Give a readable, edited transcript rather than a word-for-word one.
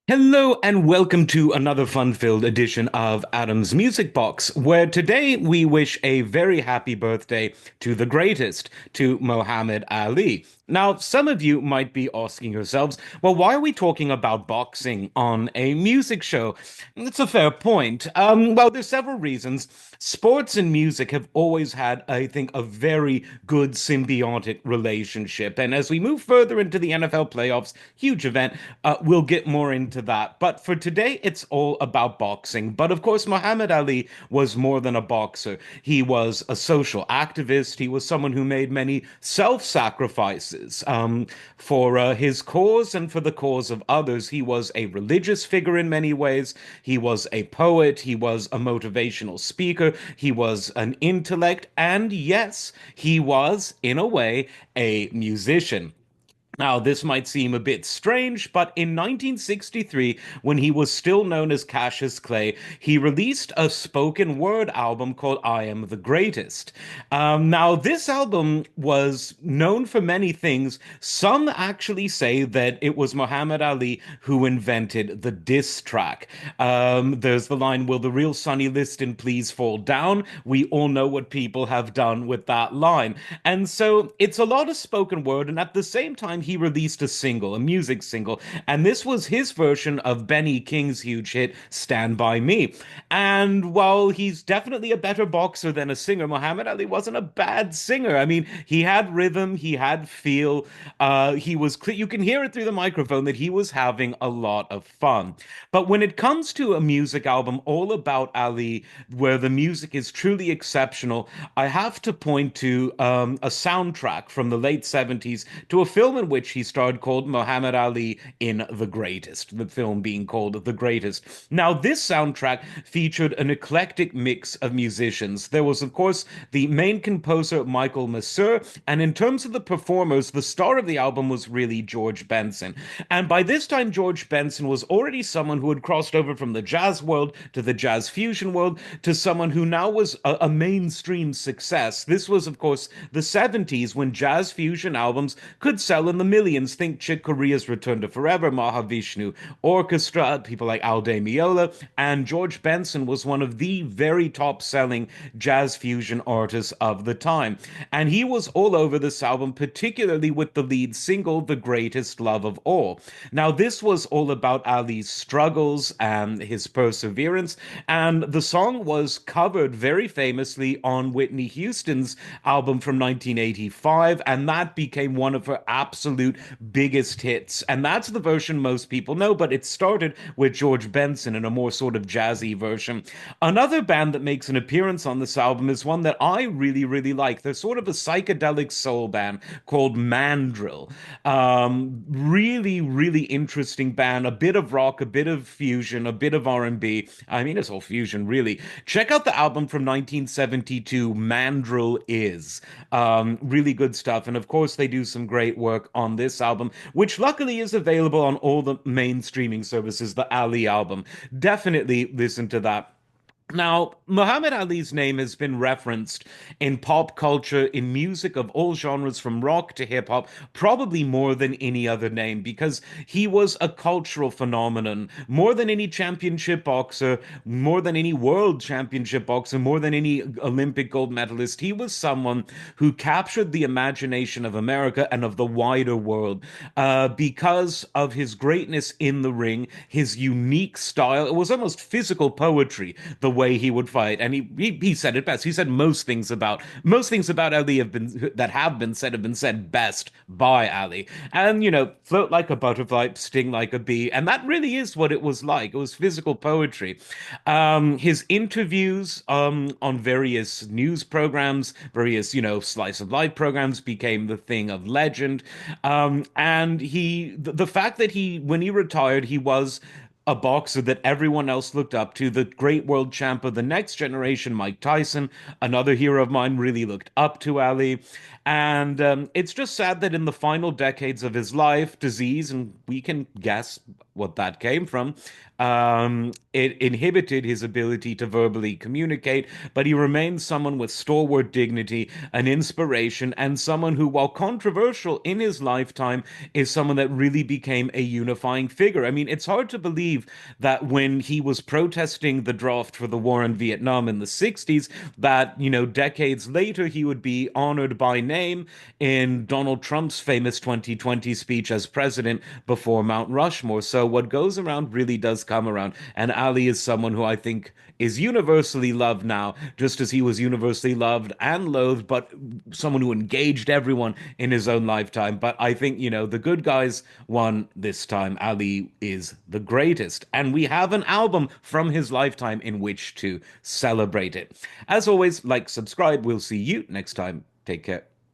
Hello and welcome to another fun-filled edition of Adam's Music Box, where today we wish a very happy birthday to the greatest, to Muhammad Ali. Now, some of you might be asking yourselves, well, why are we talking about boxing on a music show? It's a fair point. Well, there's several reasons. Sports and music have always had, I think, a very good symbiotic relationship. And as we move further into the NFL playoffs, huge event, we'll get more into that. But for today, it's all about boxing. But of course, Muhammad Ali was more than a boxer. He was a social activist. He was someone who made many self-sacrifices for his cause and for the cause of others. He was a religious figure in many ways. He was a poet. He was a motivational speaker. He was an intellect. And yes, he was, in a way, a musician. Now, this might seem a bit strange, but in 1963, when he was still known as Cassius Clay, he released a spoken word album called I Am the Greatest. Now, this album was known for many things. Some actually say that it was Muhammad Ali who invented the diss track. There's the line, Will the real Sonny Liston please fall down? We all know what people have done with that line. And so it's a lot of spoken word, and at the same time, he released a single, a music single, and this was his version of Benny King's huge hit, Stand By Me. And while he's definitely a better boxer than a singer, Muhammad Ali wasn't a bad singer. I mean, he had rhythm, he had feel, he was clear. You can hear it through the microphone that he was having a lot of fun. But when it comes to a music album all about Ali, where the music is truly exceptional, I have to point to a soundtrack from the late 70s to a film in which he starred called Muhammad Ali in The Greatest, the film being called The Greatest. Now, this soundtrack featured an eclectic mix of musicians. There was, of course, the main composer, Michael Masur, and in terms of the performers, the star of the album was really George Benson. And by this time, George Benson was already someone who had crossed over from the jazz world to the jazz fusion world to someone who now was a mainstream success. This was, of course, the 70s when jazz fusion albums could sell in the millions. Think Chick Corea's Return to Forever, Mahavishnu Orchestra, people like Al Di Meola, and George Benson was one of the very top selling jazz fusion artists of the time. And he was all over this album, particularly with the lead single, The Greatest Love of All. Now, this was all about Ali's struggles and his perseverance, and the song was covered very famously on Whitney Houston's album from 1985, and that became one of her absolute biggest hits. And that's the version most people know, but it started with George Benson in a more sort of jazzy version. Another band that makes an appearance on this album is one that I really, really like. They're sort of a psychedelic soul band called Mandrill. Really, really interesting band. A bit of rock, a bit of fusion, a bit of R&B. I mean, it's all fusion, really. Check out the album from 1972, Mandrill Is. Really good stuff. And of course, they do some great work on this album, which luckily is available on all the main streaming services, the Ali album. Definitely listen to that. Now, Muhammad Ali's name has been referenced in pop culture, in music of all genres, from rock to hip hop, probably more than any other name, because he was a cultural phenomenon. More than any championship boxer, more than any world championship boxer, more than any Olympic gold medalist, he was someone who captured the imagination of America and of the wider world because of his greatness in the ring, his unique style. It was almost physical poetry, the way he would fight. And he said it best. He said most things about Ali have been said best by Ali. And float like a butterfly, sting like a bee. And that really is what it was like. It was physical poetry. His interviews on various news programs, various, slice of life programs became the thing of legend. And the fact that when he retired, he was a boxer that everyone else looked up to, the great world champ of the next generation, Mike Tyson, another hero of mine, really looked up to Ali. And it's just sad that in the final decades of his life, disease, and we can guess what that came from. It inhibited his ability to verbally communicate, but he remains someone with stalwart dignity, an inspiration, and someone who, while controversial in his lifetime, is someone that really became a unifying figure. I mean, it's hard to believe that when he was protesting the draft for the war in Vietnam in the 60s, that, decades later he would be honored by name in Donald Trump's famous 2020 speech as president before Mount Rushmore. So what goes around really does come around. And Ali is someone who I think is universally loved now, just as he was universally loved and loathed, but someone who engaged everyone in his own lifetime. But I think, the good guys won this time. Ali is the greatest. And we have an album from his lifetime in which to celebrate it. As always, like, subscribe. We'll see you next time. Take care.